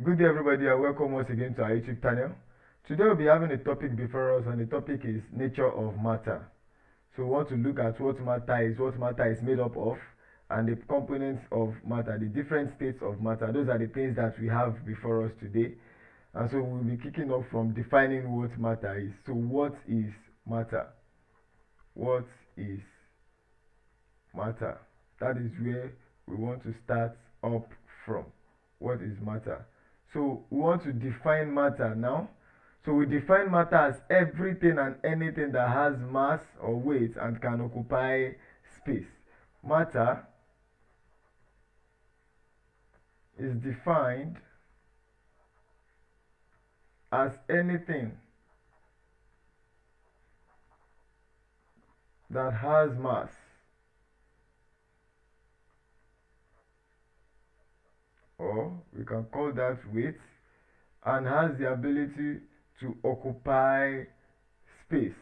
Good day, everybody, and welcome once again to our YouTube channel. Today we'll be having a topic before us, and the topic is nature of matter. So we want to look at what matter is made up of, and the components of matter, the different states of matter. Those are the things that we have before us today. And so we'll be kicking off from defining what matter is. So what is matter? What is matter? That is where we want to start up from. What is matter? So we want to define matter now. So we define matter as everything and anything that has mass or weight and can occupy space. Matter is defined as anything that has mass or we can call that weight and has the ability to occupy space.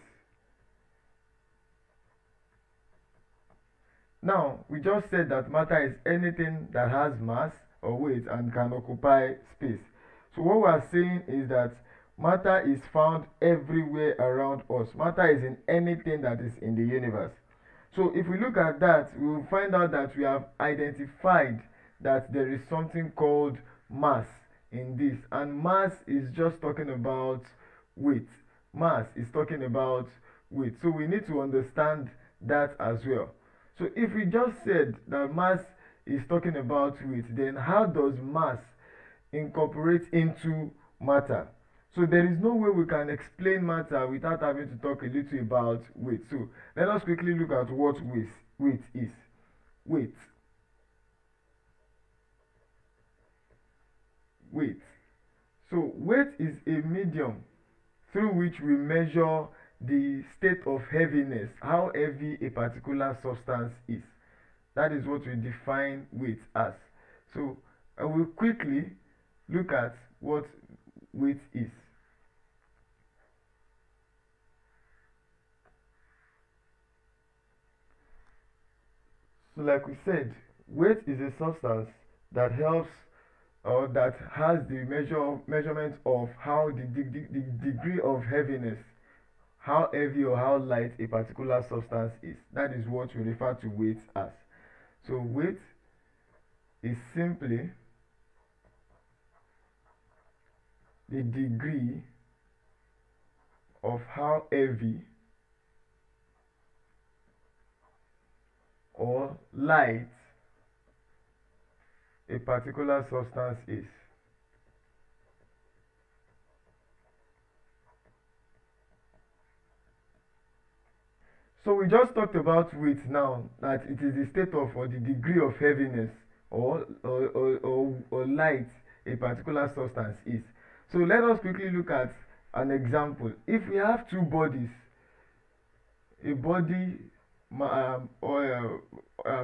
Now, we just said that matter is anything that has mass or weight and can occupy space. So what we are saying is that matter is found everywhere around us. Matter is in anything that is in the universe. So if we look at that, we will find out that we have identified that there is something called mass in this, and mass is just talking about weight. Mass is talking about weight. So we need to understand that as well. So if we just said that mass is talking about weight, then how does mass incorporate into matter? So there is no way we can explain matter without having to talk a little about weight. So let us quickly look at what weight is. Weight. Weight. So weight is a medium through which we measure the state of heaviness, how heavy a particular substance is. That is what we define weight as. So I will quickly look at what weight is. So like we said, weight is a substance that helps or that has the measurement of how the degree of heaviness, how heavy or how light a particular substance is. That is what we refer to weight as. So weight is simply the degree of how heavy or light a particular substance is. So we just talked about weight now, that it is the state of or the degree of heaviness or light a particular substance is. So let us quickly look at an example. If we have two bodies, a body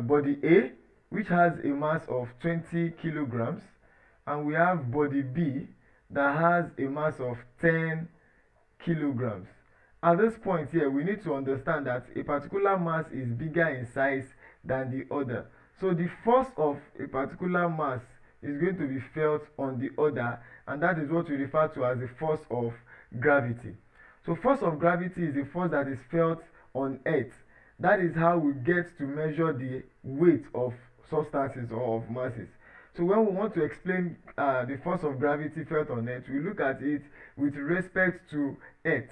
body A, which has a mass of 20 kilograms, and we have body B that has a mass of 10 kilograms. At this point here, we need to understand that a particular mass is bigger in size than the other. So the force of a particular mass is going to be felt on the other, and that is what we refer to as the force of gravity. So force of gravity is the force that is felt on Earth. That is how we get to measure the weight of substances or of masses. So when we want to explain the force of gravity felt on Earth, we look at it with respect to Earth.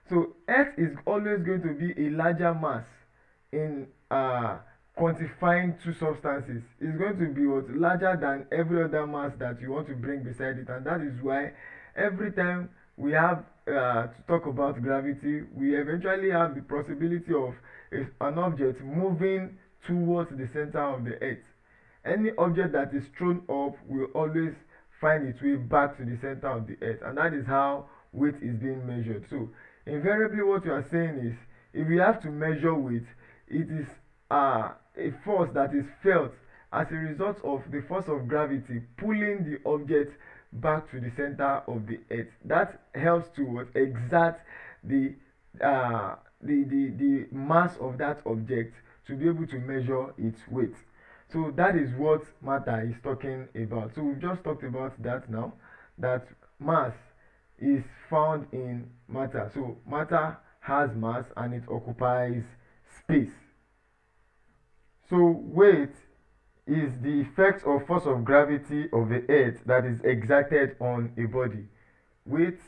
So Earth is always going to be a larger mass in quantifying two substances. It's going to be what, larger than every other mass that you want to bring beside it, and that is why every time we have to talk about gravity, we eventually have the possibility of an object moving towards the center of the Earth. Any object that is thrown up will always find its way back to the center of the Earth, and that is how weight is being measured. So invariably what you are saying is, if you have to measure weight, it is a force that is felt as a result of the force of gravity pulling the object back to the center of the Earth. That helps to exert the mass of that object to be able to measure its weight. So that is what matter is talking about. So we've just talked about that now, that mass is found in matter. So matter has mass and it occupies space. So weight is the effect or force of gravity of the earth that is exerted on a body. Weight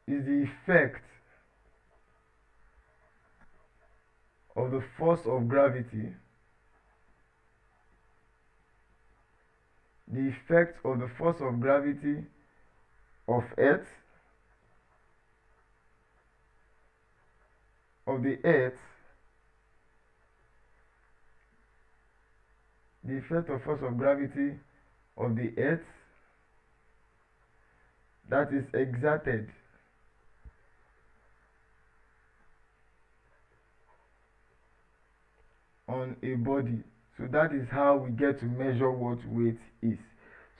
is the effect of the force of gravity, the effect of the force of gravity of earth, of the earth, the effect of force of gravity of the earth that is exerted on a body. So that is how we get to measure what weight is.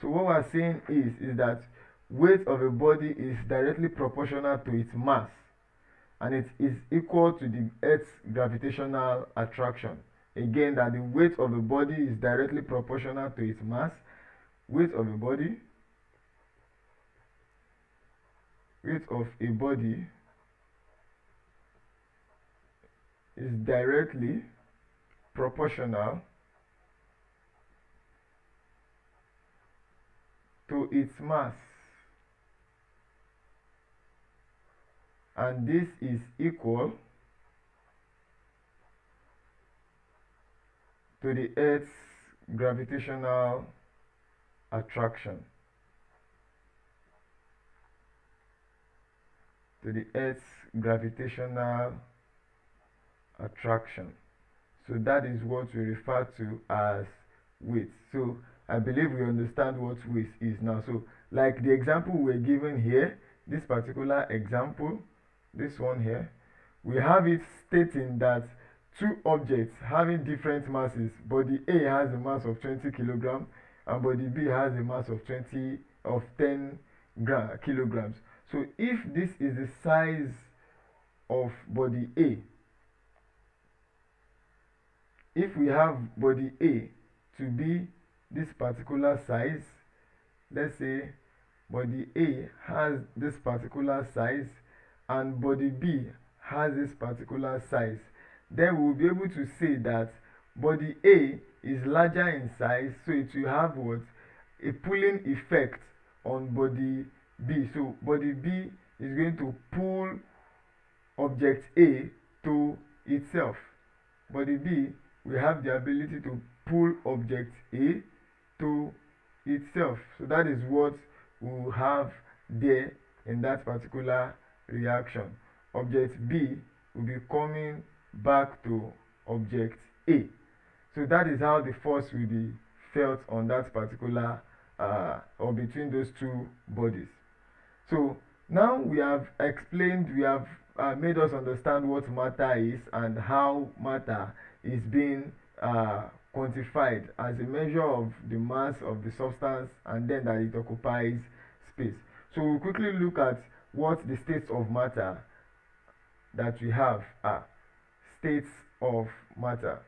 So what we're saying is that weight of a body is directly proportional to its mass, and it is equal to the earth's gravitational attraction. Again, that the weight of a body is directly proportional to its mass. Weight of a body is directly proportional to its mass, and this is equal to the earth's gravitational attraction. To the earth's gravitational attraction. So that is what we refer to as weight. So I believe we understand what weight is now. So like the example we're given here, this particular example, this one here, we have it stating that two objects having different masses, body A has a mass of 20 kilograms and body B has a mass of 10 kilograms. So if this is the size of body A, if we have body A to be this particular size, let's say body A has this particular size and body B has this particular size, then we'll be able to say that body A is larger in size, so it will have what? A pulling effect on body B. So body B is going to pull object A to itself. Body B will have the ability to pull object A to itself. So that is what we will have there in that particular reaction. Object B will be coming back to object A. So that is how the force will be felt on that particular or between those two bodies. So now we have explained, we have made us understand what matter is and how matter is being quantified as a measure of the mass of the substance, and then that it occupies space. So we'll quickly look at what the states of matter that we have are. States of matter.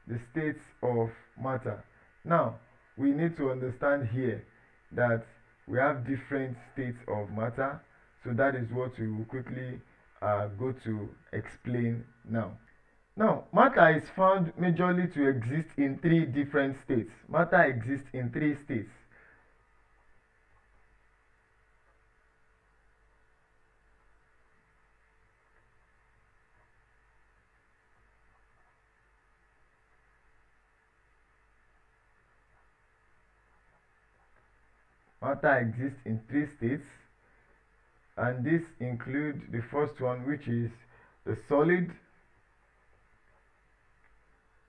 The states of matter. Now, we need to understand here that we have different states of matter. So that is what we will quickly go to explain now. Now, matter is found majorly to exist in three different states. Matter exists in three states. Matter exists in three states, and this includes the first one, which is the solid.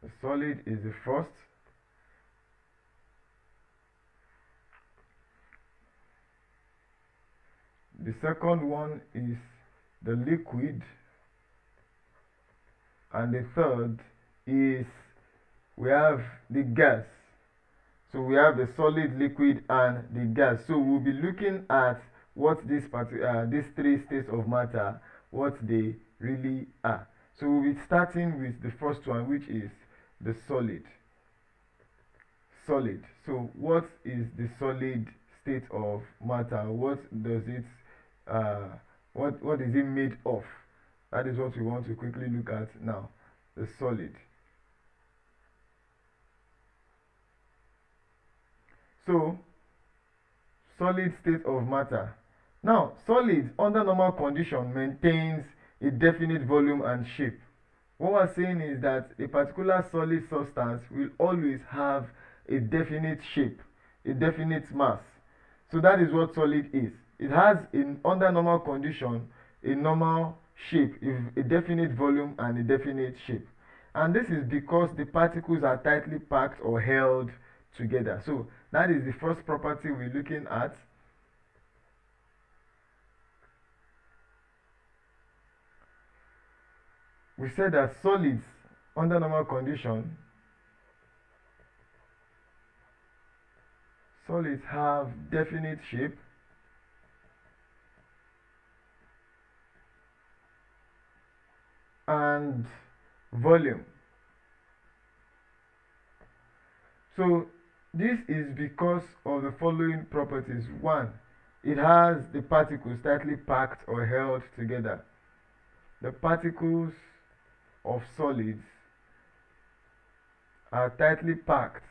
The solid is the first. The second one is the liquid, and the third is we have the gas. So we have the solid, liquid, and the gas. So we'll be looking at what these three states of matter, what they really are. So we'll be starting with the first one, which is the solid. Solid. So what is the solid state of matter? What does it what is it made of? That is what we want to quickly look at now. The solid. So solid state of matter. Now, solid under normal condition maintains a definite volume and shape. What we're saying is that a particular solid substance will always have a definite shape, a definite mass. So that is what solid is. It has, under normal condition, a normal shape, a definite volume and a definite shape. And this is because the particles are tightly packed or held together. So that is the first property we're looking at. We said that solids under normal condition, solids have definite shape and volume. So this is because of the following properties. One, it has the particles tightly packed or held together. The particles of solids are tightly packed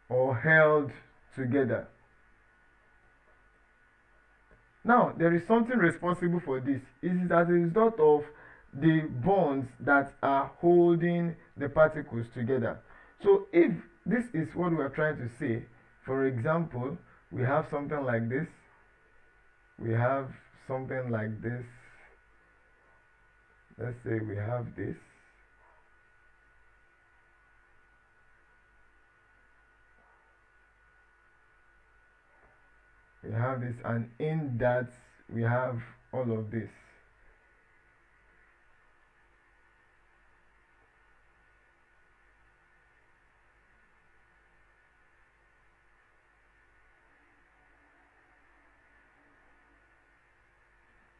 or held together. Now, there is something responsible for this. It is as a result of the bonds that are holding the particles together. So if this is what we are trying to say, for example, we have something like this. We have something like this. Let's say we have this. We have this, and in that we have all of this.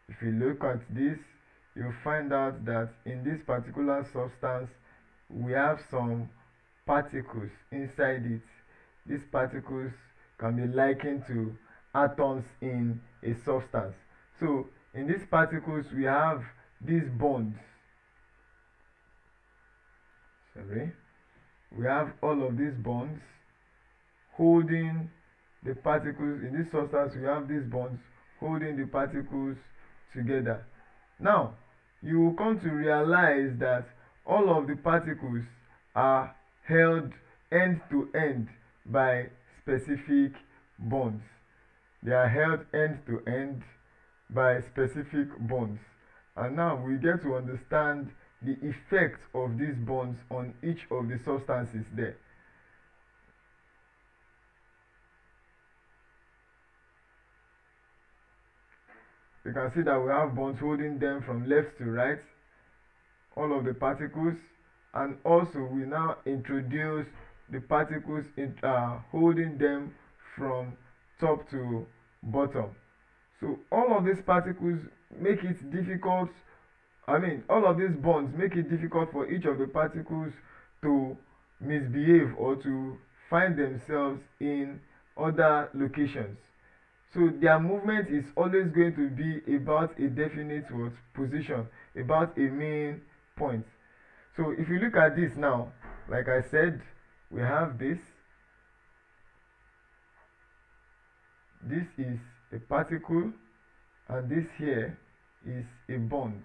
If you look at this, you'll find out that in this particular substance, we have some particles inside it. These particles can be likened to atoms in a substance. So in these particles, we have these bonds. We have all of these bonds holding the particles. In this substance, we have these bonds holding the particles together. Now, you will come to realize that all of the particles are held end to end by specific bonds. They are held end to end by specific bonds. And now we get to understand the effect of these bonds on each of the substances there. You can see that we have bonds holding them from left to right, all of the particles, and also we now introduce the particles holding them from top to bottom. So all of these particles make it difficult, all of these bonds make it difficult for each of the particles to misbehave or to find themselves in other locations. So their movement is always going to be about a definite position, about a main point. So if you look at this now, like I said, we have this. This is a particle, and this here is a bond.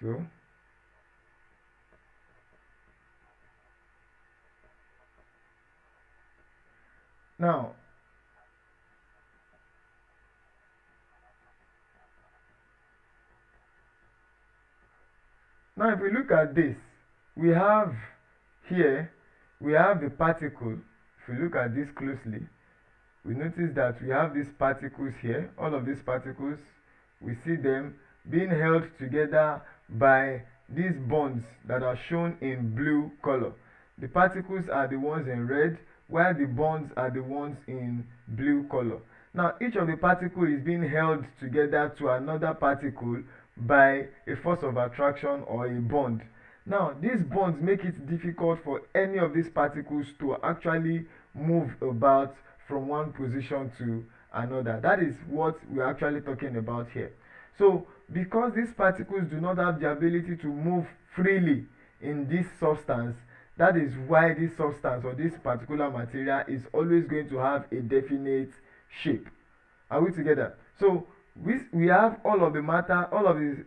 So now if we look at this, we have here, we have the particle. If you look at this closely, we notice that we have these particles here. All of these particles, we see them, being held together by these bonds that are shown in blue color. The particles are the ones in red, while the bonds are the ones in blue color. Now, each of the particles is being held together to another particle by a force of attraction or a bond. Now, these bonds make it difficult for any of these particles to actually move about from one position to another. That is what we're actually talking about here. So, because these particles do not have the ability to move freely in this substance, that is why this substance or this particular material is always going to have a definite shape. Are we together? So we have all of the matter, all of the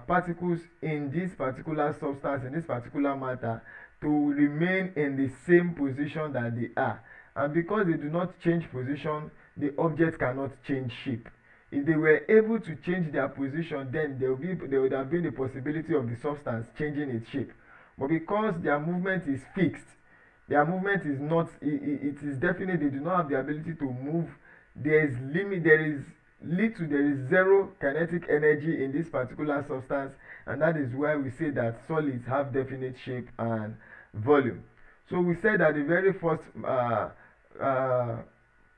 particles in this particular substance, in this particular matter, to remain in the same position that they are. And because they do not change position, the object cannot change shape. If they were able to change their position, then there would have been the possibility of the substance changing its shape. But because their movement is fixed, their movement is not, it is definite, they do not have the ability to move. There is zero kinetic energy in this particular substance, and that is why we say that solids have definite shape and volume. So we said that the very first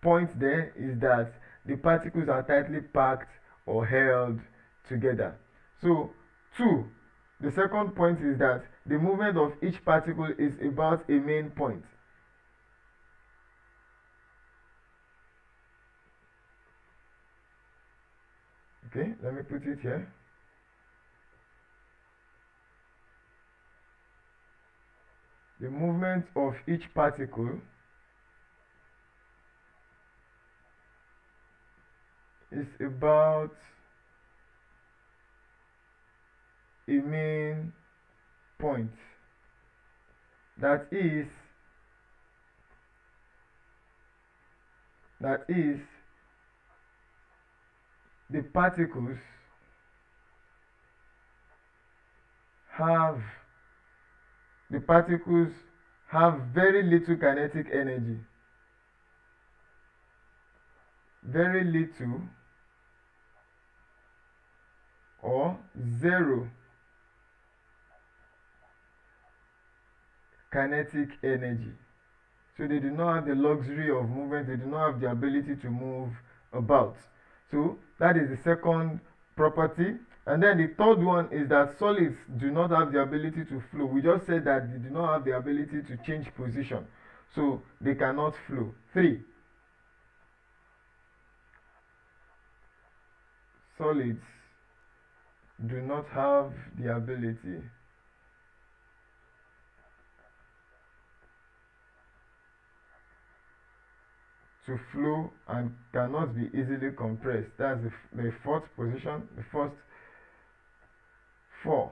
point there is that the particles are tightly packed or held together. So the second point is that the movement of each particle is about a main point. Okay, let me put it here. The movement of each particle is about a main point. That is the particles have very little kinetic energy, very little or zero kinetic energy. So they do not have the luxury of movement, they do not have the ability to move about. So that is the second property. And then the third one is that solids do not have the ability to flow. We just said that they do not have the ability to change position, so they cannot flow. 3. Solids do not have the ability to flow and cannot be easily compressed. That's the fourth position, the first 4.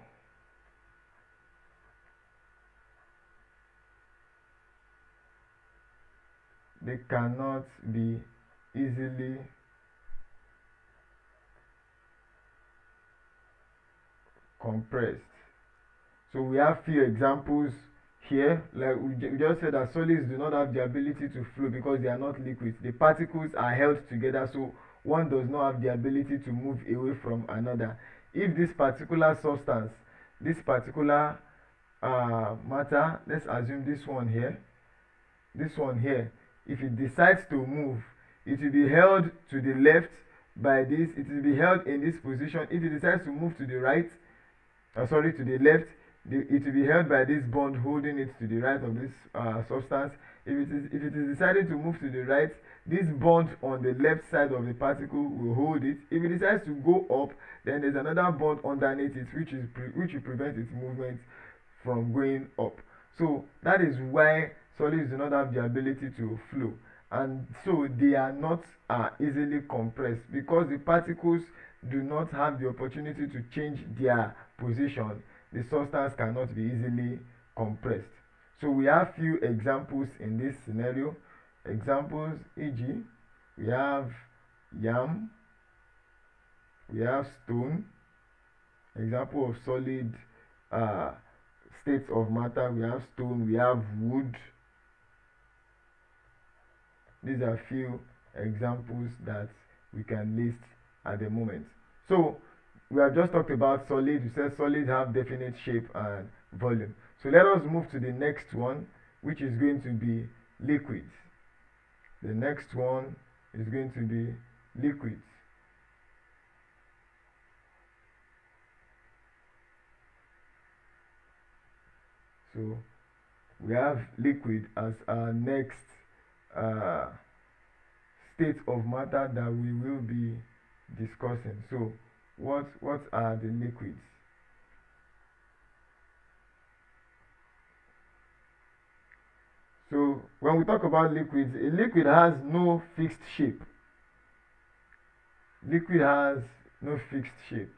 They cannot be easily compressed. So we have few examples here. Like we just said that solids do not have the ability to flow because they are not liquids. The particles are held together, so one does not have the ability to move away from another. If this particular substance, this particular matter, let's assume this one here, if it decides to move, it will be held to the left by this, it will be held in this position. If it decides to move to the right, to the left, it will be held by this bond holding it to the right of this substance. If it is decided to move to the right, this bond on the left side of the particle will hold it. If it decides to go up, then there's another bond underneath it which will prevent its movement from going up. So that is why solids do not have the ability to flow, and so they are not easily compressed, because the particles do not have the opportunity to change their position. The substance cannot be easily compressed. So we have few examples in this scenario. Examples, e.g., we have yam, we have stone. Example of solid states of matter, we have stone, we have wood. These are few examples that we can list at the moment. So we have just talked about solid. We said solids have definite shape and volume. So let us move to the next one, which is going to be liquids. The next one is going to be liquids. So we have liquid as our next state of matter that we will be discussing. So what are the liquids? So when we talk about liquids, a liquid has no fixed shape. Liquid has no fixed shape.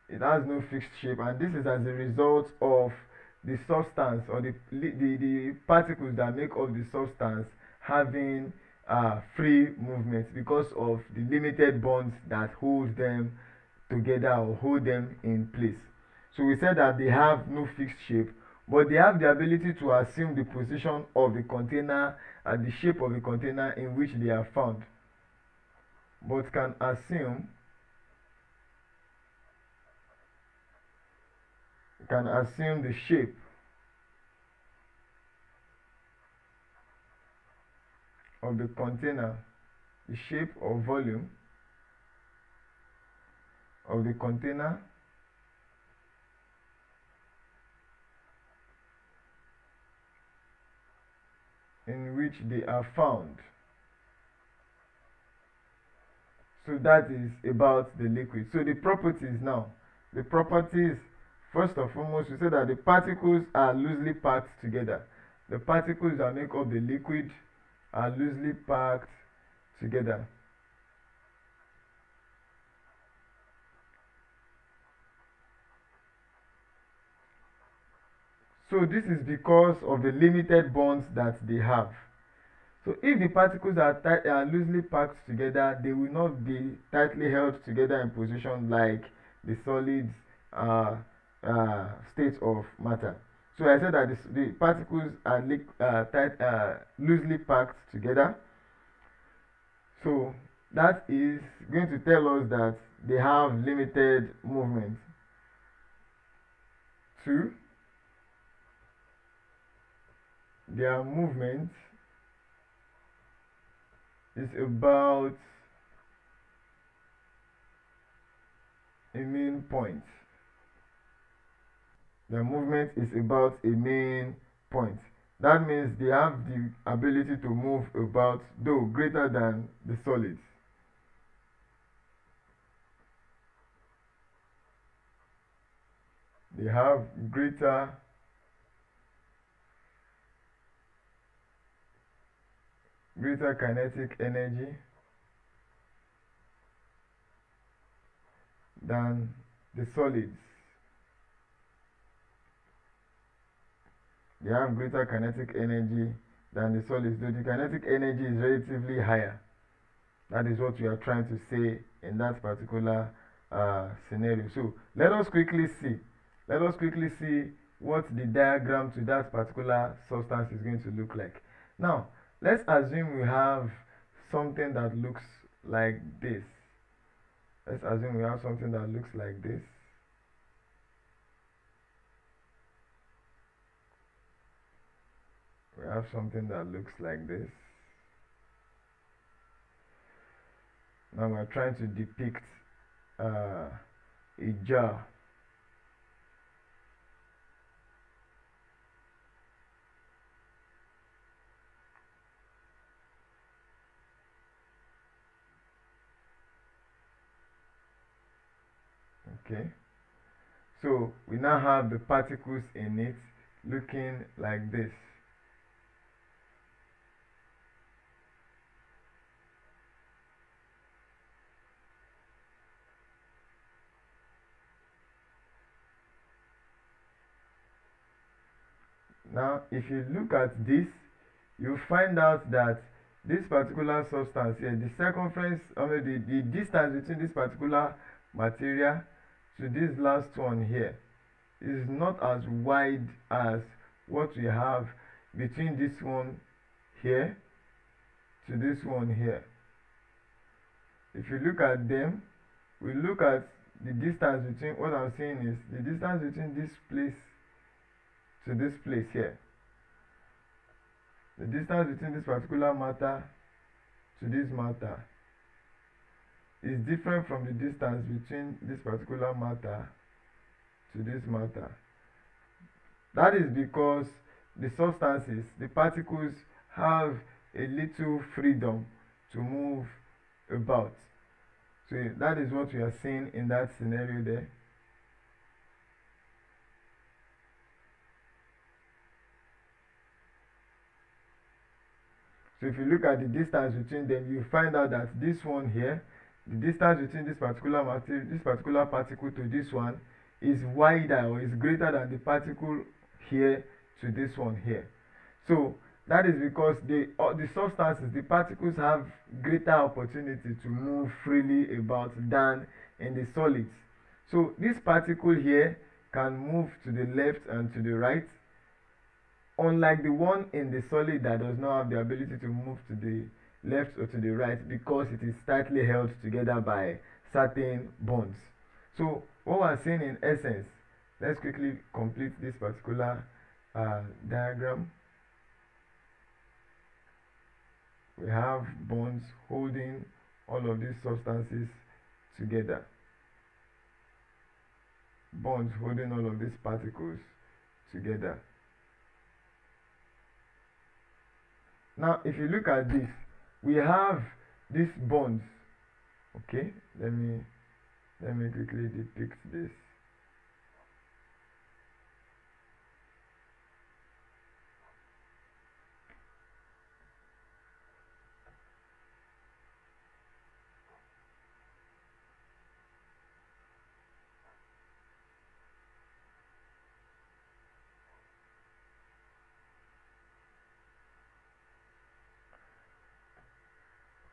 It has no fixed shape, and this is as a result of the substance or the particles that make up the substance having free movement because of the limited bonds that hold them together or hold them in place. So we said that they have no fixed shape, but they have the ability to assume the position of the container and the shape of the container in which they are found, but can assume the shape of the container, the shape or volume of the container in which they are found. So that is about the liquid. So the properties now. The properties, first and foremost, we say that the particles are loosely packed together. The particles that make up the liquid are loosely packed together. So this is because of the limited bonds that they have. So if the particles are loosely packed together, they will not be tightly held together in position like the solids state of matter. So I said that the particles are loosely packed together. So that is going to tell us that they have limited movement. 2. Their movement is about a main point. Their movement is about a main point. That means they have the ability to move about, though greater than the solids. They have greater kinetic energy than the solids. They have greater kinetic energy than the solids, though the kinetic energy is relatively higher. That is what we are trying to say in that particular scenario. So let us quickly see what the diagram to that particular substance is going to look like. Now, let's assume we have something that looks like this. Let's assume we have something that looks like this. We have something that looks like this. Now we're trying to depict a jar. Okay, so we now have the particles in it looking like this. Now if you look at this, you find out that this particular substance here, the circumference, the distance between this particular material to this last one here is not as wide as what we have between this one here to this one here. If you look at them, we look at the distance between, what I'm saying is the distance between this place to this place here. The distance between this particular matter to this matter is different from the distance between this particular matter to this matter. That is because the substances, the particles, have a little freedom to move about. So that is what we are seeing in that scenario there. So if you look at the distance between them, you find out that this one here, the distance between this particular material, this particular particle to this one is wider, or is greater than the particle here to this one here. So that is because the substances, the particles, have greater opportunity to move freely about than in the solids. So this particle here can move to the left and to the right, unlike the one in the solid that does not have the ability to move to the left or to the right, because it is tightly held together by certain bonds. So what we're saying in essence, let's quickly complete this particular diagram. We have bonds holding all of these substances together. Bonds holding all of these particles together. Now, if you look at this, we have these bonds. Okay, let me quickly depict this.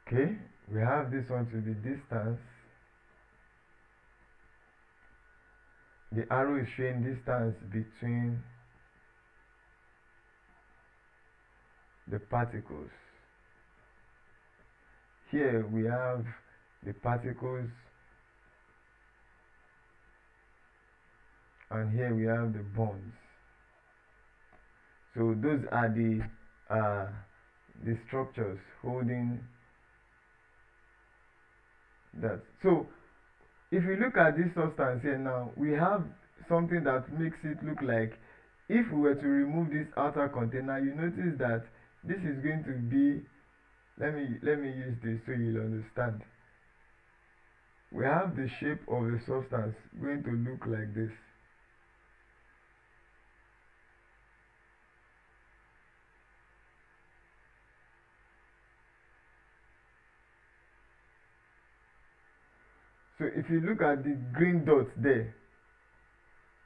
Okay, we have this one to the distance. The arrow is showing distance between the particles. Here we have the particles, and here we have the bonds. So those are the structures holding that. So if you look at this substance here now, we have something that makes it look like, if we were to remove this outer container, you notice that this is going to be, let me use this so you'll understand. We have the shape of the substance going to look like this. So if you look at the green dots there,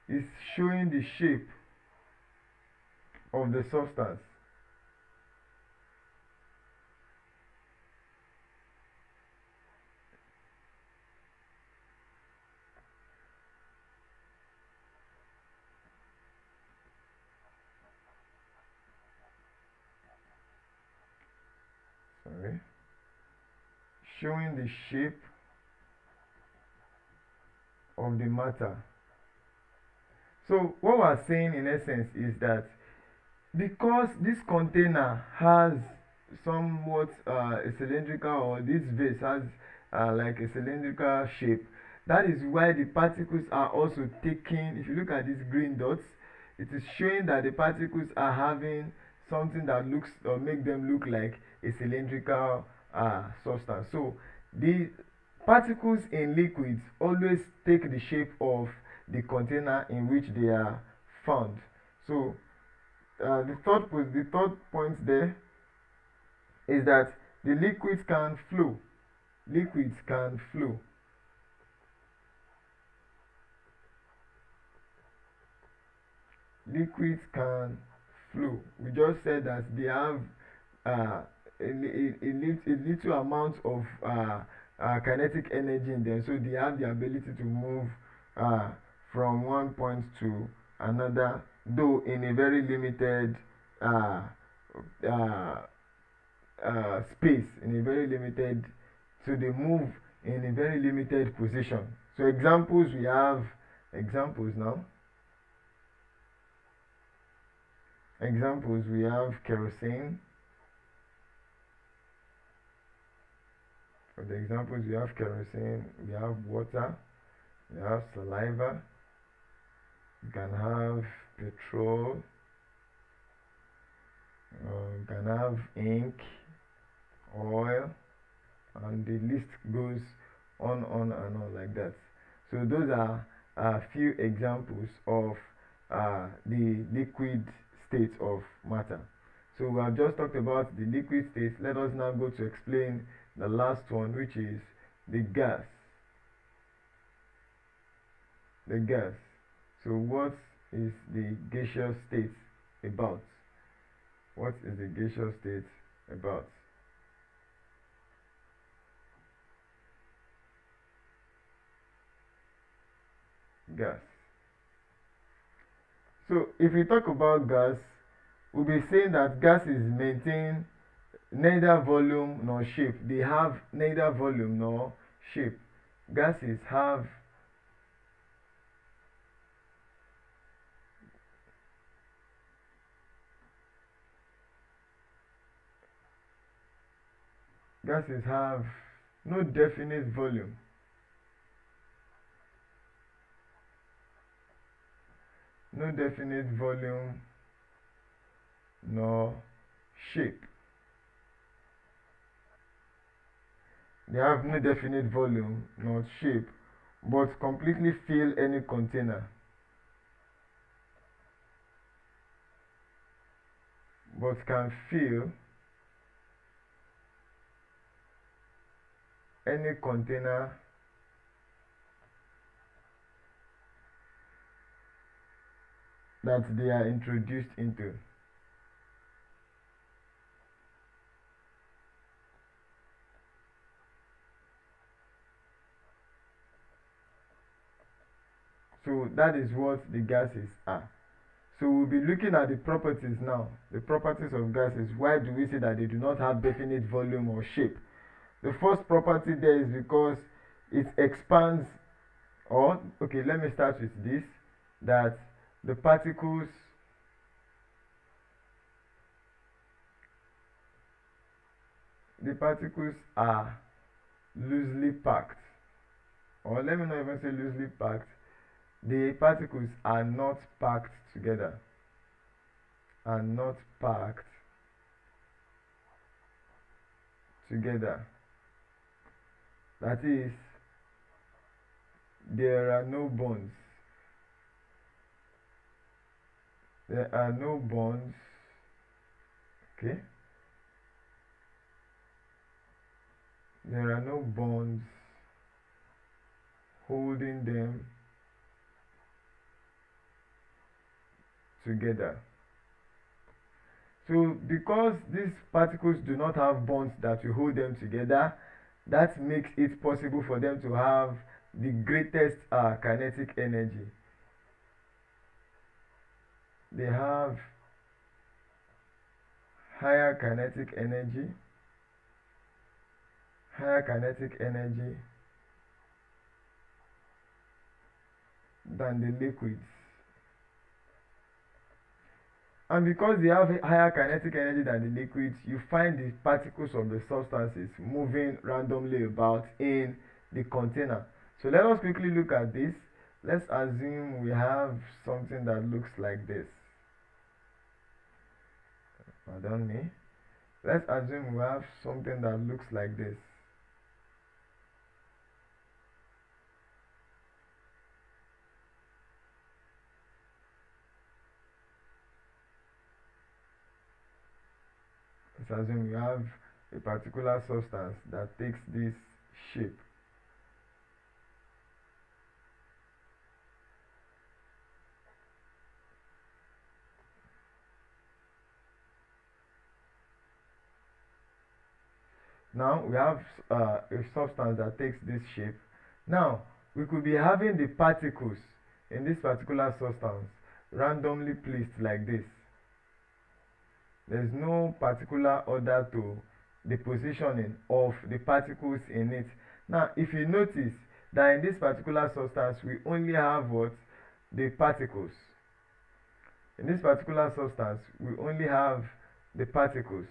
it's showing the shape of the substance. Sorry. Showing the shape of the matter. So what we're saying in essence is that because this container has somewhat a cylindrical, or this vase has like a cylindrical shape, that is why the particles are also taking, if you look at these green dots, it is showing that the particles are having something that looks, or make them look like a cylindrical substance. So the particles in liquids always take the shape of the container in which they are found. So the third point there is that the liquids can flow. Liquids can flow. Liquids can flow. We just said that they have a little amount of kinetic energy in them, so they have the ability to move from one point to another though in a very limited uh, uh, space, in a very limited, so they move in a very limited position. So examples, we have examples now. Examples, we have kerosene. For the examples, we have kerosene, we have water, we have saliva, you can have petrol, you can have ink, oil, and the list goes on and on like that. So those are a few examples of the liquid state of matter. So we have just talked about the liquid state. Let us now go to explain the last one, which is the gas. The gas. So what is the gaseous state about? What is the gaseous state about? Gas. So if we talk about gas, we'll be saying that gases maintain neither volume nor shape. They have neither volume nor shape. Gases have no definite volume. No definite volume nor shape. They have no definite volume nor shape, but completely fill any container. But can fill any container that they are introduced into. So that is what the gases are. So we'll be looking at the properties now. The properties of gases. Why do we say that they do not have definite volume or shape? The first property there is because it expands, or okay, let me start with this, that the particles are loosely packed, or let me not even say loosely packed. The particles are not packed together, are not packed together. That is, there are no bonds. There are no bonds. Okay. There are no bonds holding them together. So because these particles do not have bonds that will hold them together, that makes it possible for them to have the greatest kinetic energy. They have higher kinetic energy than the liquids. And because they have a higher kinetic energy than the liquids, you find the particles of the substances moving randomly about in the container. So let us quickly look at this. Let's assume we have something that looks like this. Pardon me. Let's assume we have something that looks like this. Let's assume we have a particular substance that takes this shape. Now we have a substance that takes this shape. Now we could be having the particles in this particular substance randomly placed like this. There's no particular order to the positioning of the particles in it. Now, if you notice that in this particular substance, we only have what? The particles. In this particular substance, we only have the particles.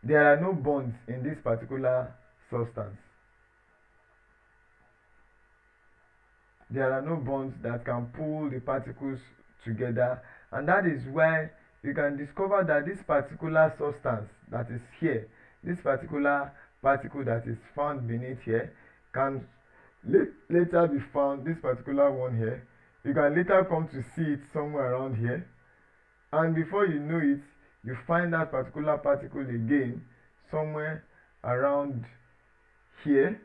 There are no bonds in this particular substance. There are no bonds that can pull the particles together, and that is why you can discover that this particular substance that is here, this particular particle that is found beneath here, can later be found, this particular one here, you can later come to see it somewhere around here, and before you know it, you find that particular particle again somewhere around here.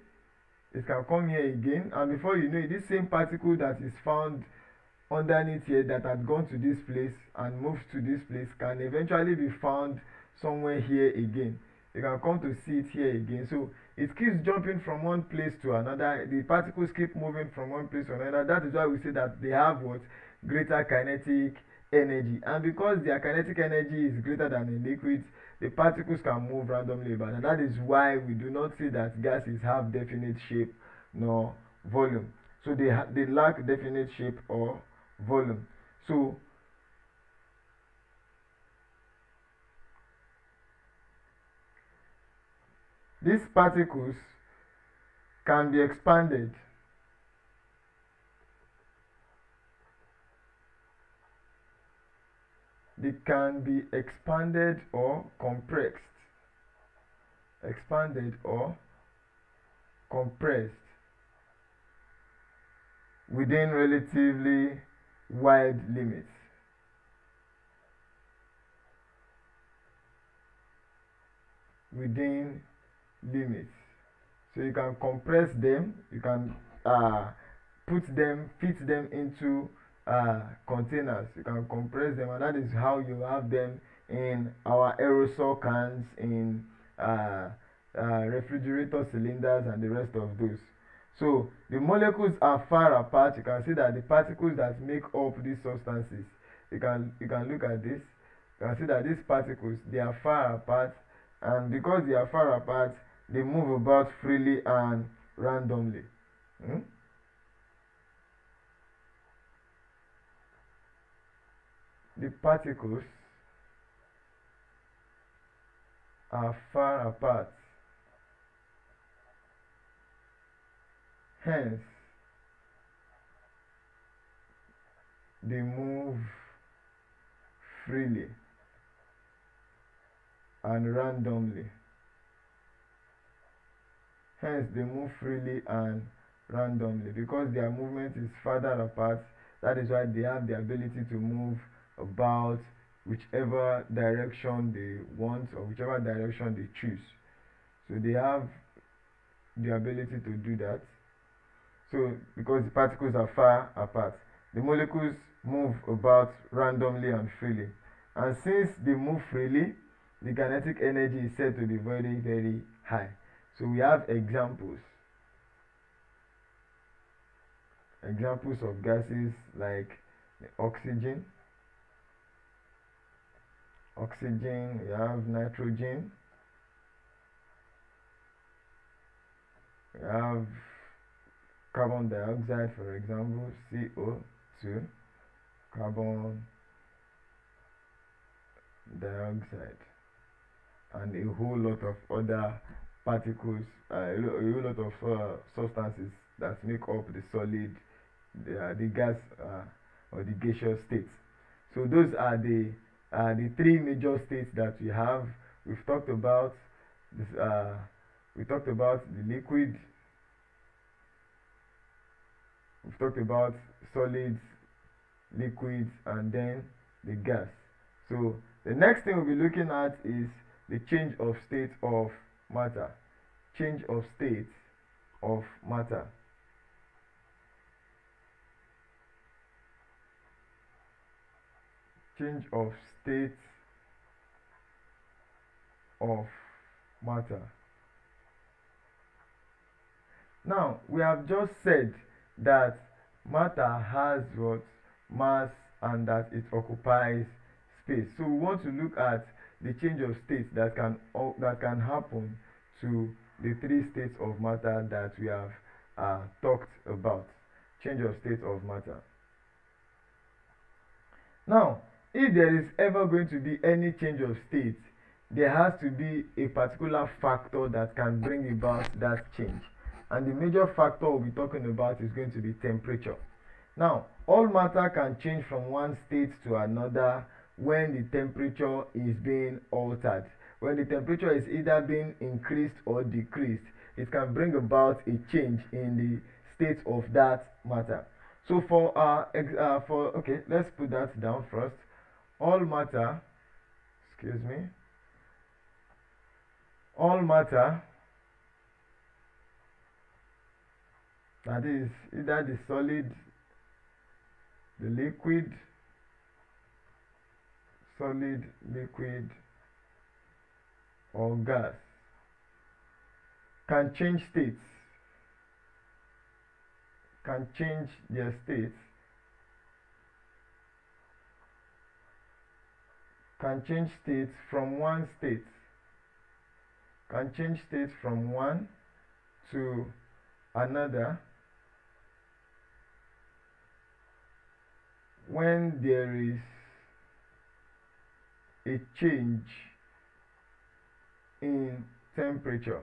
It can come here again, and before you know it, this same particle that is found underneath here that had gone to this place and moved to this place can eventually be found somewhere here again. You can come to see it here again. So it keeps jumping from one place to another. The particles keep moving from one place to another. That is why we say that they have what? Greater kinetic energy. And because their kinetic energy is greater than in liquids, the particles can move randomly about. And that is why we do not say that gases have definite shape nor volume. So they lack definite shape or volume. So these particles can be expanded. They can be expanded or compressed. Expanded or compressed within relatively wide limits. Within limits. So you can compress them, you can fit them into containers. You can compress them, and that is how you have them in our aerosol cans, in refrigerator cylinders, and the rest of those. So the molecules are far apart. You can see that the particles that make up these substances, you can look at this. You can see that these particles, they are far apart, and because they are far apart, they move about freely and randomly. The particles are far apart. Hence, they move freely and randomly. Hence, they move freely and randomly because their movement is farther apart. That is why they have the ability to move about whichever direction they want or whichever direction they choose. So they have the ability to do that. So because the particles are far apart, the molecules move about randomly and freely. And since they move freely, the kinetic energy is said to be very, very high. So we have examples of gases like oxygen, we have nitrogen, we have carbon dioxide, for example, CO2, carbon dioxide, and a whole lot of other particles, a whole lot of substances that make up the solid, the gas or the gaseous states. So those are the three major states that we have. We've talked about this. We talked about the liquid. We've talked about solids, liquids, and then the gas. So the next thing we'll be looking at is the change of state of matter. Change of state of matter. Change of state of matter. Now, we have just said that matter has what? Mass, and that it occupies space. So we want to look at the change of states that can happen to the three states of matter that we have talked about. Change of state of matter. Now, if there is ever going to be any change of state, there has to be a particular factor that can bring about that change. And the major factor we'll be talking about is going to be temperature. Now, all matter can change from one state to another when the temperature is being altered. When the temperature is either being increased or decreased, it can bring about a change in the state of that matter. So okay, let's put that down first. All matter, all matter, that is either the solid, the liquid, solid, liquid, or gas, can change states, can change their states, can change states from one state, can change states from one to another when there is a change in temperature.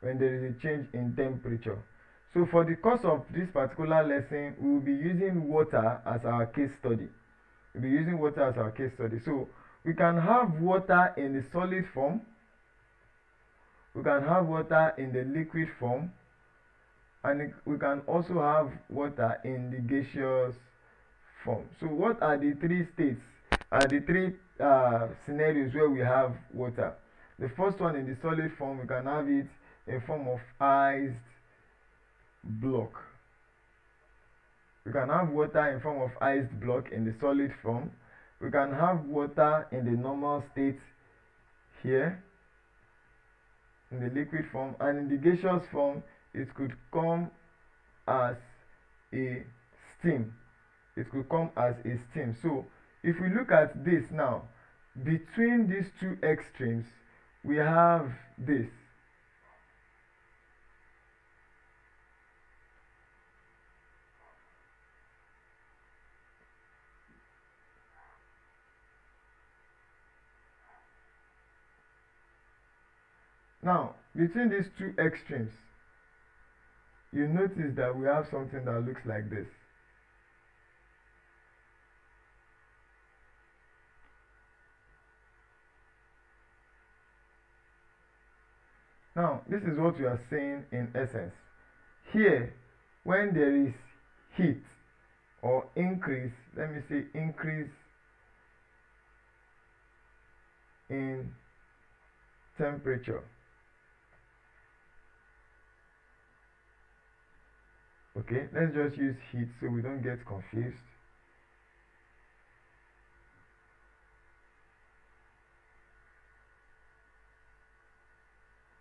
When there is a change in temperature. So for the course of this particular lesson, we will be using water as our case study. We'll be using water as our case study. So we can have water in the solid form, we can have water in the liquid form, and we can also have water in the gaseous form. So what are the three states, the three scenarios where we have water? The first one, in the solid form, we can have it in form of iced block. We can have water in form of iced block in the solid form. We can have water in the normal state here in the liquid form, and in the gaseous form it could come as a steam. It could come as a steam. So if we look at this now, between these two extremes we have this. Now, between these two extremes, you notice that we have something that looks like this. Now, this is what we are saying in essence. Here, when there is heat or increase, let me say increase in temperature. Okay, let's just use heat so we don't get confused.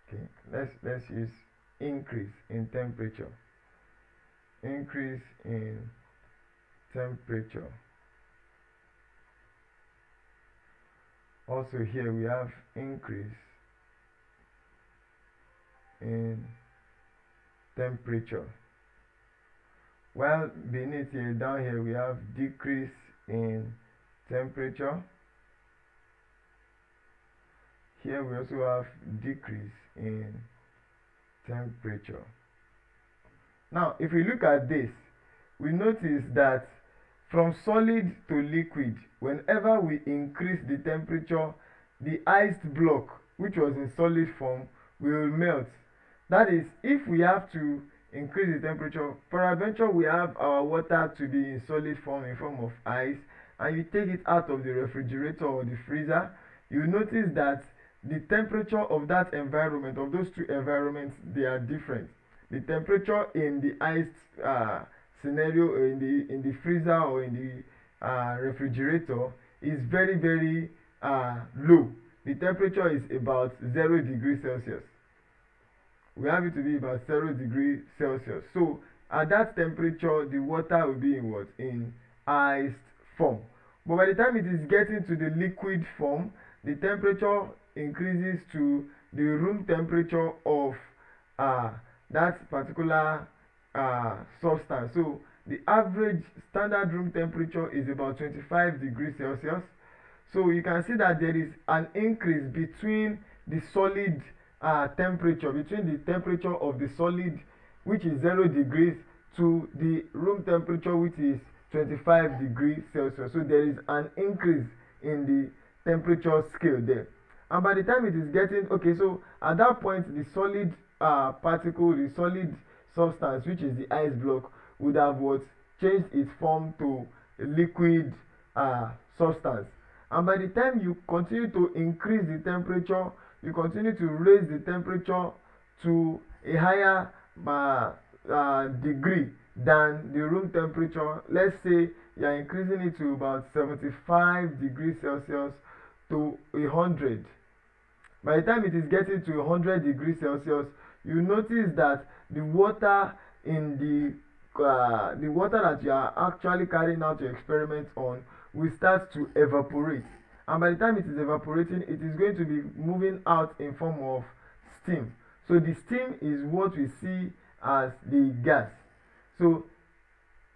Okay, let's use increase in temperature. Increase in temperature. Also here we have increase in temperature. Well, beneath here, down here, we have decrease in temperature. Here we also have decrease in temperature. Now, if we look at this, we notice that from solid to liquid, whenever we increase the temperature, the iced block, which was in solid form, will melt. That is, if we have to increase the temperature, peradventure we have our water to be in solid form, in form of ice, and you take it out of the refrigerator or the freezer, you notice that the temperature of that environment, of those two environments, they are different. The temperature in the iced scenario, in the freezer or in the refrigerator, is very, very low. The temperature is about 0 degrees Celsius. We have it to be about 0 degrees Celsius. So at that temperature, the water will be in what? In iced form. But by the time it is getting to the liquid form, the temperature increases to the room temperature of that particular substance. So the average standard room temperature is about 25 degrees Celsius. So you can see that there is an increase between the solid temperature, between the temperature of the solid, which is 0 degrees, to the room temperature, which is 25 degrees Celsius. So there is an increase in the temperature scale there. And by the time it is getting, okay, so at that point, the solid particle, the solid substance, which is the ice block, would have what? Changed its form to a liquid substance. And by the time you continue to increase the temperature, you continue to raise the temperature to a higher degree than the room temperature. Let's say you are increasing it to about 75 degrees Celsius to 100. By the time it is getting to 100 degrees Celsius, you notice that the water in the water that you are actually carrying out your experiment on will start to evaporate. And by the time it is evaporating, it is going to be moving out in form of steam. So the steam is what we see as the gas. So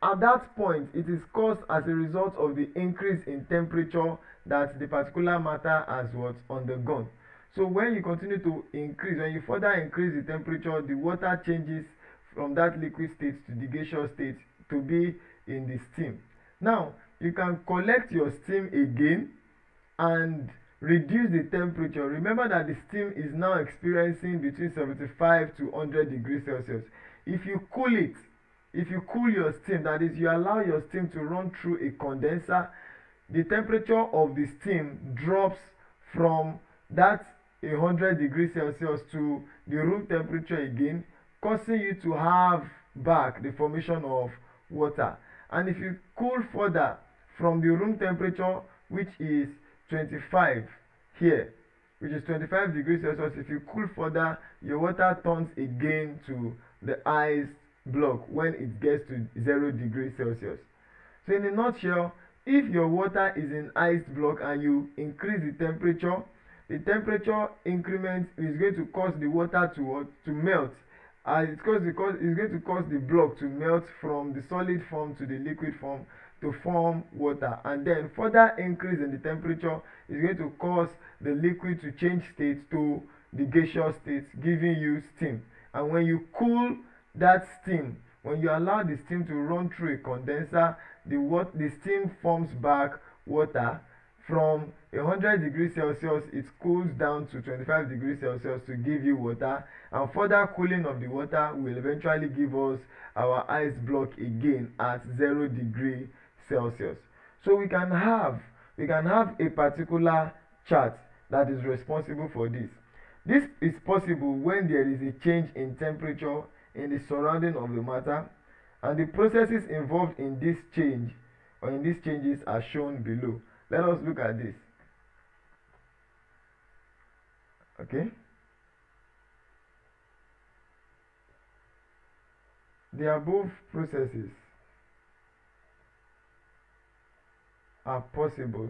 at that point, it is caused as a result of the increase in temperature that the particular matter has what? Undergone. So when you continue to increase, when you further increase the temperature, the water changes from that liquid state to the gaseous state to be in the steam. Now, you can collect your steam again and reduce the temperature. Remember that the steam is now experiencing between 75 to 100 degrees Celsius. If you cool it, if you cool your steam, that is, you allow your steam to run through a condenser, the temperature of the steam drops from that 100 degrees Celsius to the room temperature again, causing you to have back the formation of water. And if you cool further from the room temperature, which is 25 here, which is 25 degrees Celsius, if you cool further, your water turns again to the ice block when it gets to 0 degrees Celsius. So in a nutshell, if your water is in ice block and you increase the temperature increment is going to cause the water to melt. It's going to cause the block to melt from the solid form to the liquid form to form water, and then further increase in the temperature is going to cause the liquid to change state to the gaseous state, giving you steam. And when you cool that steam, when you allow the steam to run through a condenser, the steam forms back water. From 100 degrees Celsius, it cools down to 25 degrees Celsius to give you water, and further cooling of the water will eventually give us our ice block again at 0 degree Celsius. So we can have a particular chart that is responsible for this. This is possible when there is a change in temperature in the surrounding of the matter, and the processes involved in this change or in these changes are shown below. Let us look at this. Okay. The above processes are possible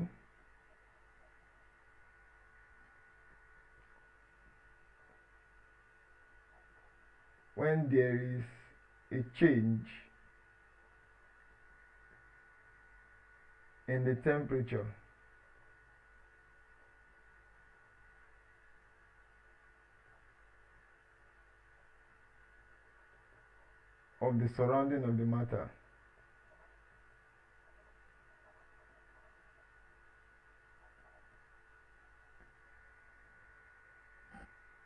when there is a change in the temperature of the surrounding of the matter.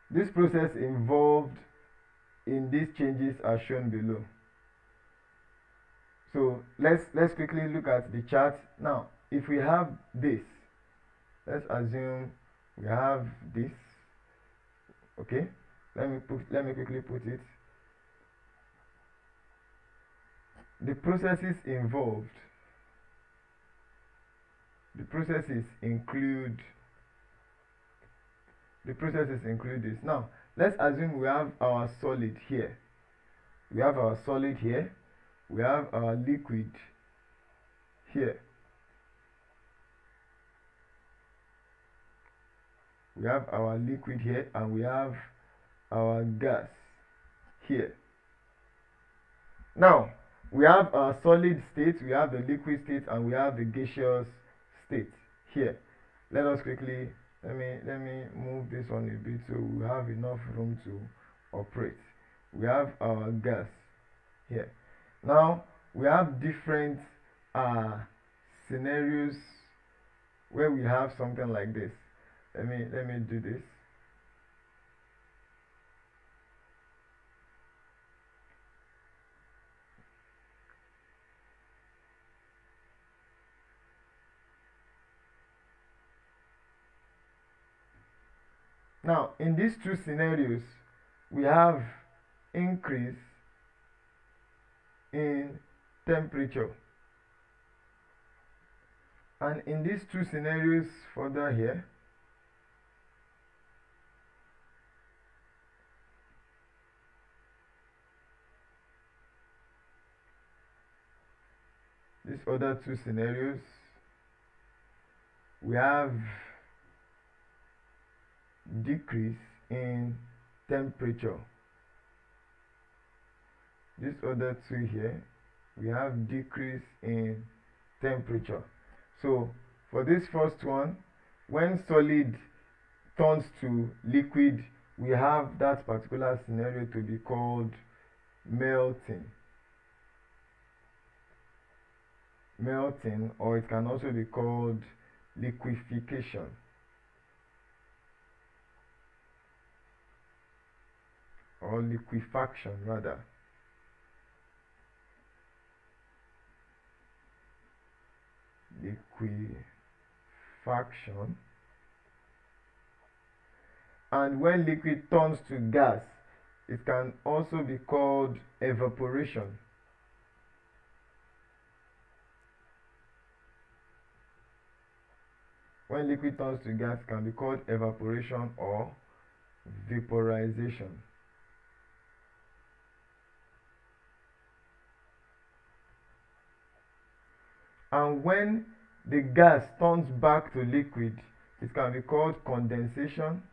This process involved in these changes are shown below. So let's quickly look at the chart. Now, if we have this, let's assume we have this. Okay, let me quickly put it. The processes involved the processes include this. Now let's assume we have our solid here. We have our solid here. We have our liquid here. We have our liquid here, and we have our gas here. Now we have our solid state, we have the liquid state, and we have the gaseous state here. Let us quickly let me move this one a bit so we have enough room to operate. We have our gas here. Now we have different scenarios where we have something like this. Let me do this. Now in these two scenarios we have increase in temperature, and in these two scenarios further here these other two scenarios we have decrease in temperature. These other two here we have decrease in temperature. So for this first one, when solid turns to liquid, we have that particular scenario to be called melting. Melting, or it can also be called liquefaction. Or liquefaction rather. Liquefaction. And when liquid turns to gas, it can also be called evaporation. When liquid turns to gas, it can be called evaporation or vaporization. And when the gas turns back to liquid, it can be called condensation.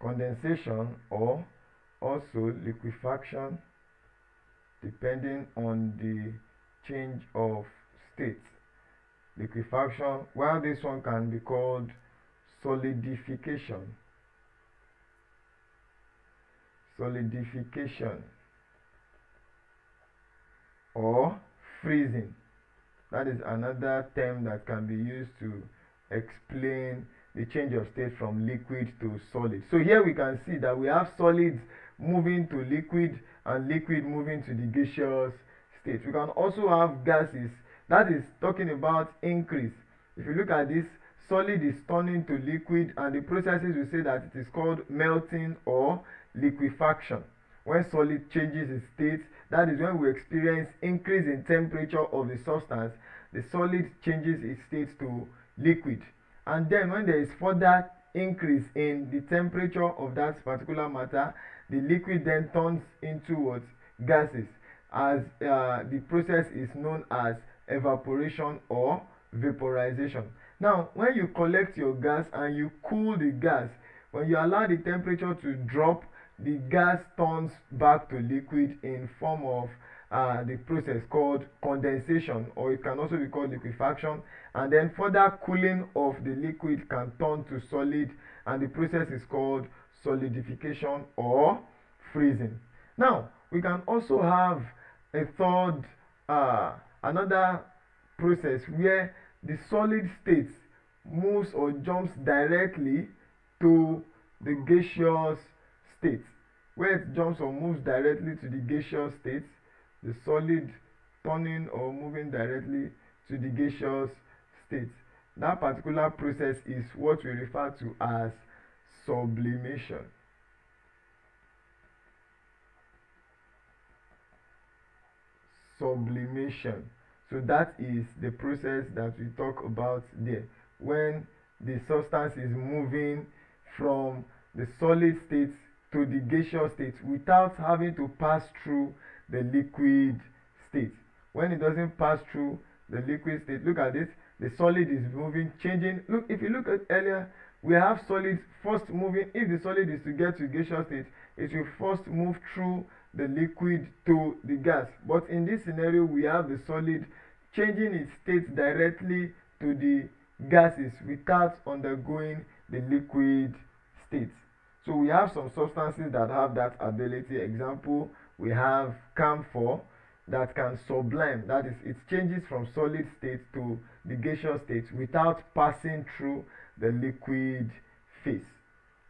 Condensation or also liquefaction, depending on the change of state. Liquefaction, while this one can be called solidification. Solidification or freezing. That is another term that can be used to explain the change of state from liquid to solid. So here we can see that we have solids moving to liquid and liquid moving to the gaseous state. We can also have gases. That is talking about increase. If you look at this, solid is turning to liquid, and the processes we say that it is called melting or liquefaction. When solid changes its state, that is when we experience increase in temperature of the substance. The solid changes its state to liquid, and then when there is further increase in the temperature of that particular matter, the liquid then turns into what? Gases, as the process is known as evaporation or vaporization. Now when you collect your gas and you cool the gas, when you allow the temperature to drop, the gas turns back to liquid in form of the process called condensation, or it can also be called liquefaction, and then further cooling of the liquid can turn to solid, and the process is called solidification or freezing. Now we can also have a third another process where the solid state moves or jumps directly to the gaseous state. Where it jumps or moves directly to the gaseous state, the solid turning or moving directly to the gaseous state. That particular process is what we refer to as sublimation. sublimation. So that is the process that we talk about there, when the substance is moving from the solid state to the gaseous state without having to pass through the liquid state. When it doesn't pass through the liquid state, look at this, the solid is moving, changing. Look, if you look at earlier, we have solids first moving. If the solid is to get to gaseous state, it will first move through the liquid to the gas. But in this scenario, we have the solid changing its state directly to the gases without undergoing the liquid state. So we have some substances that have that ability. Example, we have camphor that can sublime, that is, it changes from solid state to the gaseous state without passing through the liquid phase.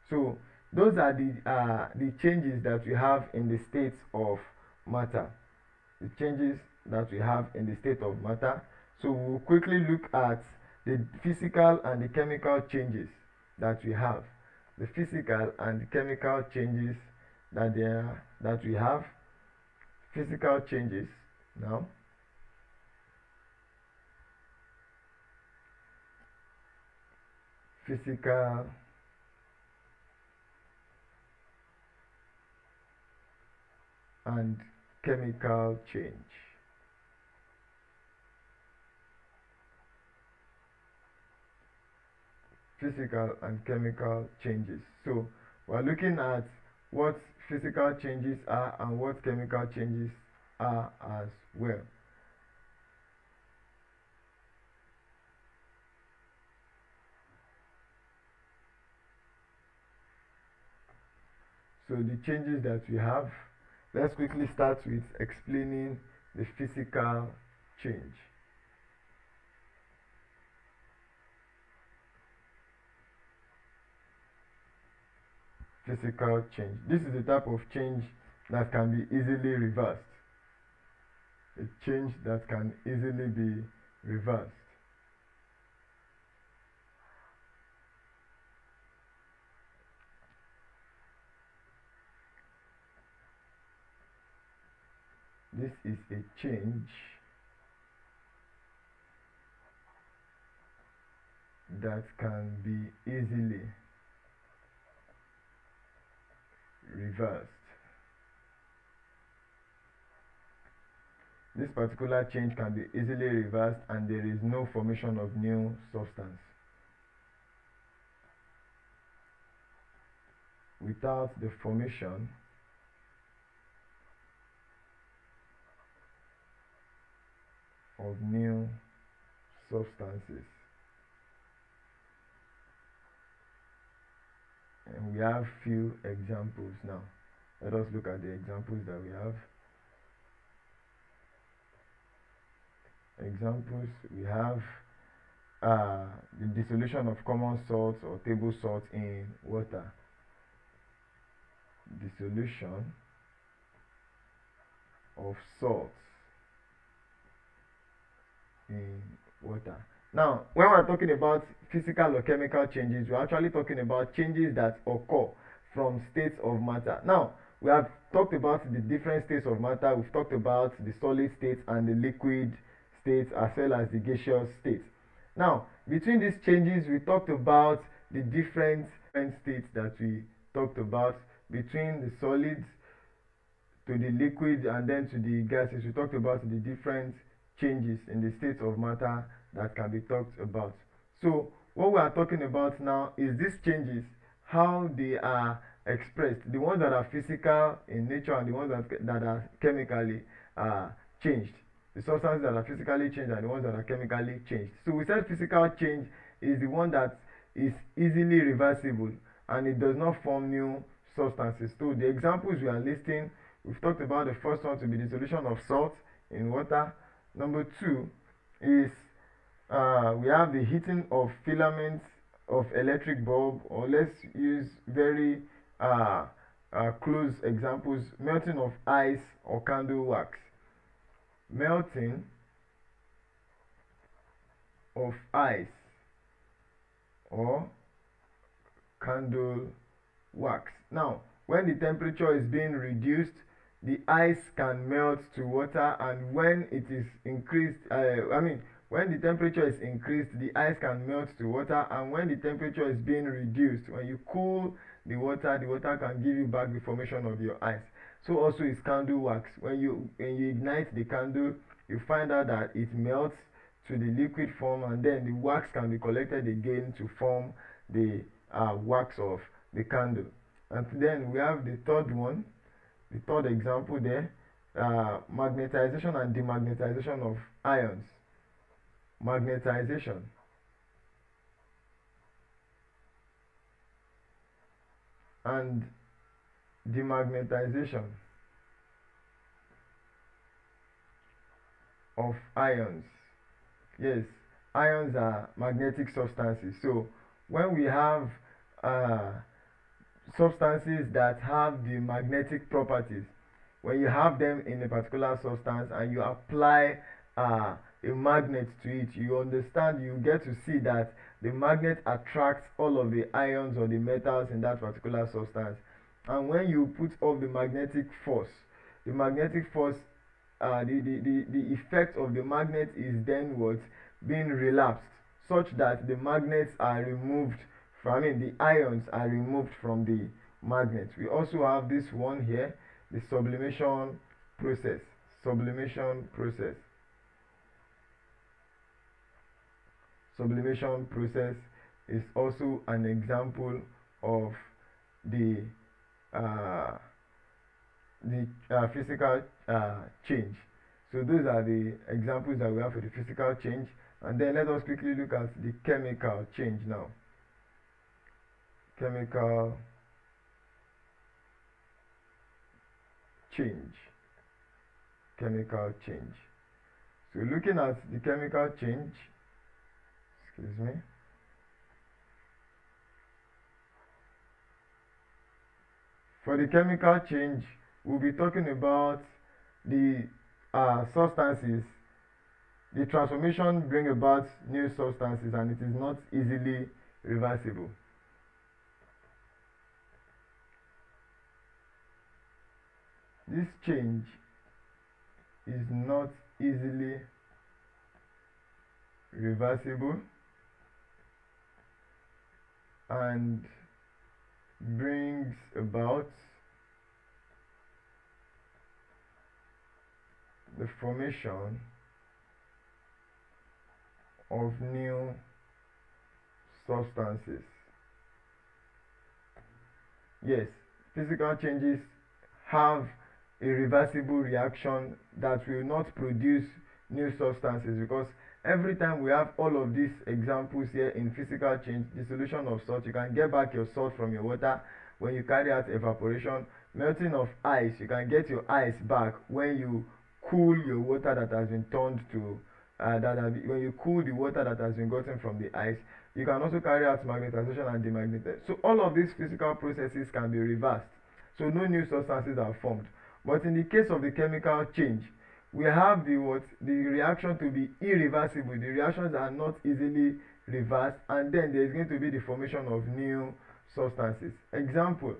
So those are the changes that we have in the states of matter. The changes that we have in the state of matter. So we'll quickly look at the physical and the chemical changes that we have. The physical and the chemical changes that we have. Physical changes now. Physical and chemical change. Physical and chemical changes. So we're looking at what physical changes are and what chemical changes are as well. So the changes that we have, let's quickly start with explaining the physical change. Physical change. This is the type of change that can be easily reversed. A change that can easily be reversed. This is a change that can be easily reversed. This particular change can be easily reversed and there is no formation of new substance. Without the formation of new substances. And we have few examples now. Let us look at the examples that we have. Examples, we have the dissolution of common salts or table salt in water. Dissolution of salts in water. Now, when we're talking about physical or chemical changes, we're actually talking about changes that occur from states of matter. Now, we have talked about the different states of matter. We've talked about the solid state and the liquid state as well as the gaseous state. Now, between these changes, we talked about the different states that we talked about between the solids to the liquid and then to the gases. We talked about the different changes in the states of matter that can be talked about. So what we are talking about now is these changes, how they are expressed, the ones that are physical in nature and the ones that are chemically changed. The substances that are physically changed and the ones that are chemically changed. So we said physical change is the one that is easily reversible and it does not form new substances. So the examples we are listing, we've talked about the first one to be dissolution of salt in water. Number 2 is we have the heating of filaments of electric bulb, or let's use very close examples, melting of ice or candle wax. Melting of ice or candle wax. Now, when the temperature is being reduced, the ice can melt to water, and when it is increased, when the temperature is increased, the ice can melt to water, and when the temperature is being reduced, when you cool the water can give you back the formation of your ice. So also is candle wax. When you ignite the candle, you find out that it melts to the liquid form, and then the wax can be collected again to form the wax of the candle. And then we have the third one, the third example there, magnetization and demagnetization of ions. Magnetization and demagnetization of ions. Yes, ions are magnetic substances. So when we have substances that have the magnetic properties, when you have them in a particular substance and you apply a magnet to it, you understand, you get to see that the magnet attracts all of the ions or the metals in that particular substance. And when you put off the magnetic force, the effect of the magnet is then what? Being relapsed, such that the magnets are removed from, the ions are removed from the magnet. We also have this one here, the sublimation process. Sublimation process. Sublimation process is also an example of the physical change. So those are the examples that we have for the physical change. And then let us quickly look at the chemical change now. Chemical change. Chemical change. So looking at the chemical change, excuse me. For the chemical change, we'll be talking about the substances. The transformation bring about new substances, and it is not easily reversible. This change is not easily reversible and brings about the formation of new substances. Yes, physical changes have a reversible reaction that will not produce new substances, because every time we have all of these examples here in physical change, the solution of salt, you can get back your salt from your water when you carry out evaporation. Melting of ice, you can get your ice back when you cool your water that has been turned to when you cool the water that has been gotten from the ice. You can also carry out magnetization and demagnetization. So all of these physical processes can be reversed, so no new substances are formed. But in the case of the chemical change, we have the reaction to be irreversible. The reactions are not easily reversed, and then there is going to be the formation of new substances. Example: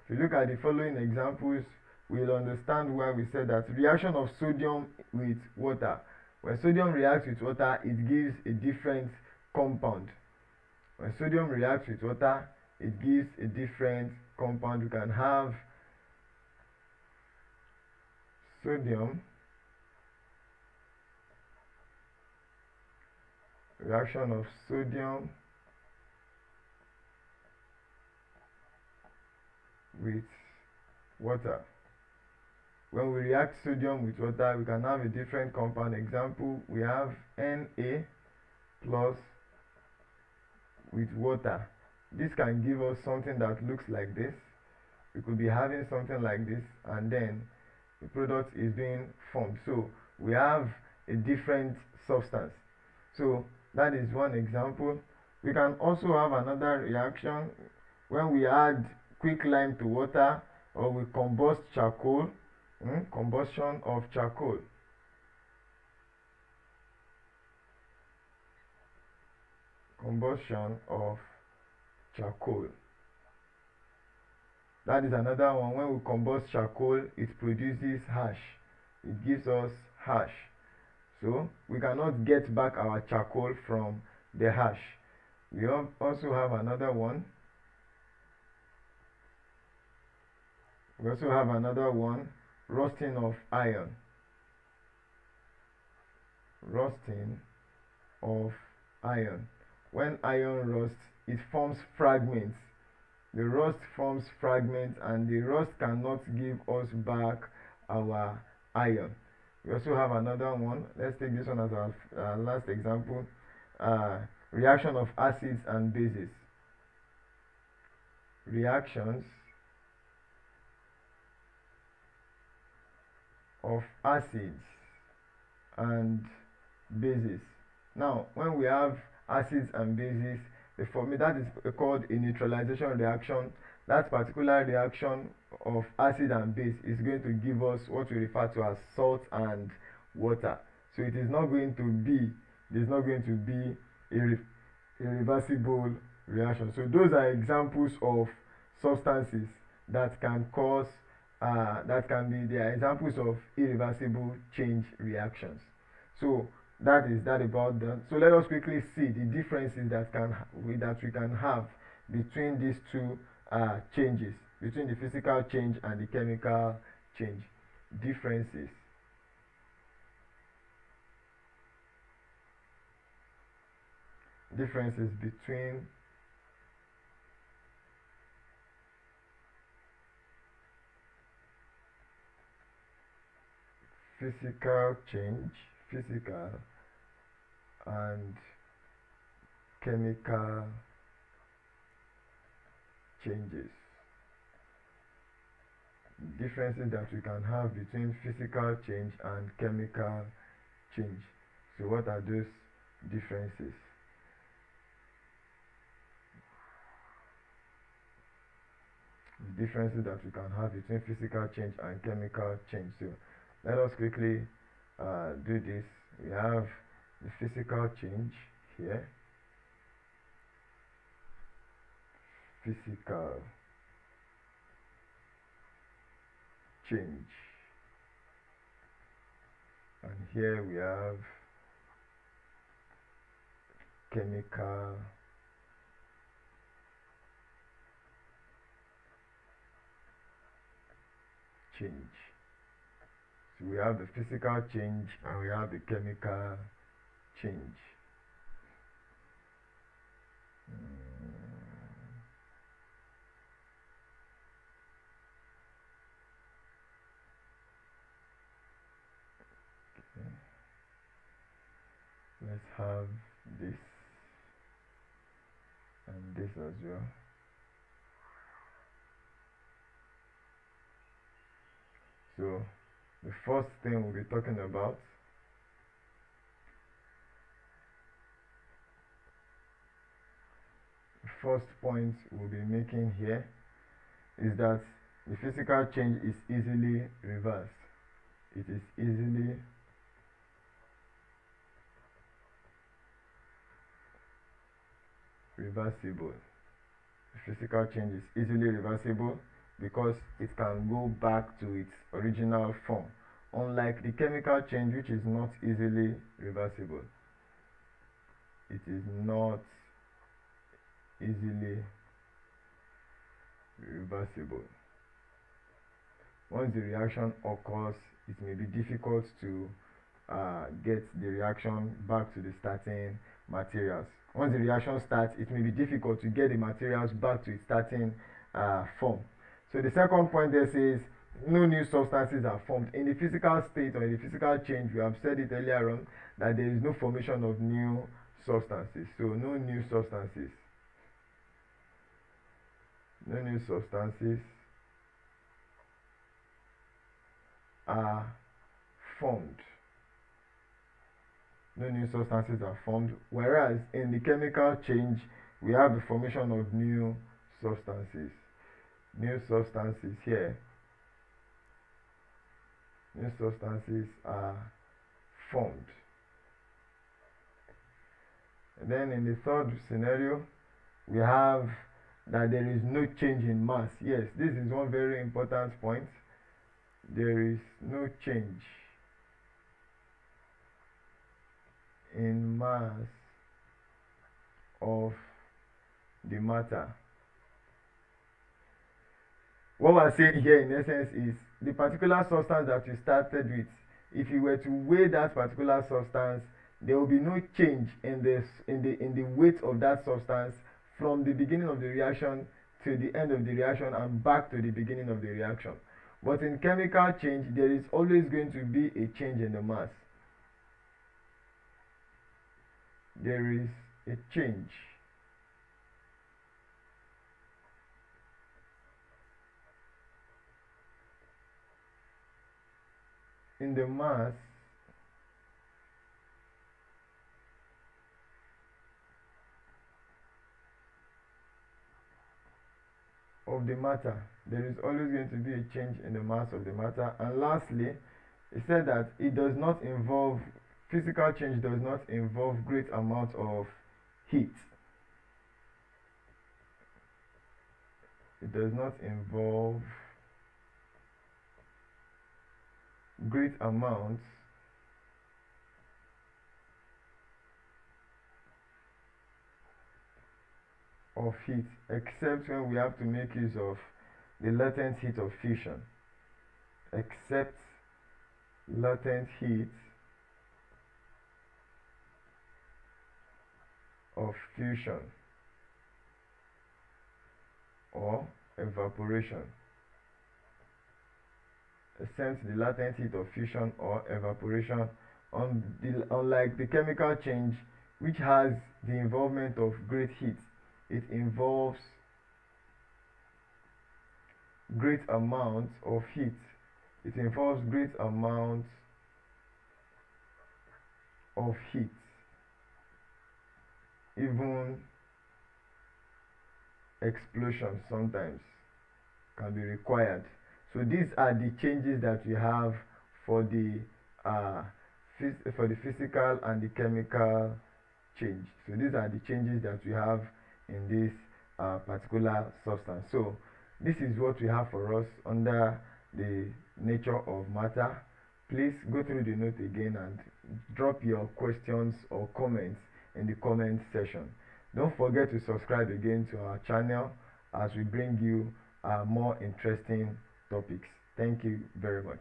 if you look at the following examples, we'll understand why we said that reaction of sodium with water. When sodium reacts with water, it gives a different compound. When sodium reacts with water, it gives a different compound. You can have sodium, reaction of sodium with water. When we react sodium with water, we can have a different compound. Example, we have Na plus with water. This can give us something that looks like this. We could be having something like this, and then the product is being formed. So we have a different substance. So that is one example. We can also have another reaction when we add quicklime to water, or we combust charcoal. Combustion of charcoal. Combustion of charcoal. That is another one. When we combust charcoal, it produces ash. It gives us ash. So we cannot get back our charcoal from the ash. We also have another one. Rusting of iron. Rusting of iron. When iron rusts, it forms fragments. The rust forms fragments, and the rust cannot give us back our iron. We also have another one. Let's take this one as our last example. Reaction of acids and bases. Reactions of acids and bases. Now, when we have acids and bases, that is called a neutralization reaction. That particular reaction of acid and base is going to give us what we refer to as salt and water. So it is not going to be a reversible reaction. So those are examples of substances that can cause they are examples of irreversible change reactions. So that about that. So let us quickly see the differences that we can have between these two changes, between the physical change and the chemical change. Differences. Differences between physical and chemical changes. Differences that we can have between physical change and chemical change. So what are those differences? Differences that we can have between physical change and chemical change. So let us quickly do this. We have the physical change here. Physical change. And here we have chemical change. So we have the physical change and we have the chemical change. Okay. Let's have this and this as well. So the first thing we'll be talking about first point we'll be making here is that the physical change is easily reversed. It is easily reversible. The physical change is easily reversible because it can go back to its original form, unlike the chemical change, which is not easily reversible. It is not easily reversible. Once the reaction occurs, it may be difficult to get the reaction back to the starting materials. Once the reaction starts, it may be difficult to get the materials back to its starting form. So the second point there says no new substances are formed. In the physical state or in the physical change, we have said it earlier on that there is no formation of new substances. So no new substances. No new substances are formed. No new substances are formed, whereas in the chemical change we have the formation of new substances. New substances here. New substances are formed. And then in the third scenario, we have that there is no change in mass. Yes, this is one very important point. There is no change in mass of the matter. What we're saying here in essence is the particular substance that you started with, if you were to weigh that particular substance, there will be no change in the weight of that substance from the beginning of the reaction to the end of the reaction and back to the beginning of the reaction. But in chemical change, there is always going to be a change in the mass. There is a change in the mass of the matter. There is always going to be a change in the mass of the matter. And lastly, it said that it does not involve, physical change does not involve great amount of heat. It does not involve great amounts of heat, except when we have to make use of the latent heat of fusion. Except latent heat of fusion or evaporation. Except the latent heat of fusion or evaporation. Unlike the chemical change, which has the involvement of great heat, it involves great amounts of heat. It involves great amounts of heat. Even explosions sometimes can be required. So these are the changes that we have for the physical and the chemical change. So these are the changes that we have in this particular substance. So this is what we have for us under the nature of matter. Please go through the note again and drop your questions or comments in the comment section. Don't forget to subscribe again to our channel as we bring you more interesting topics. Thank you very much.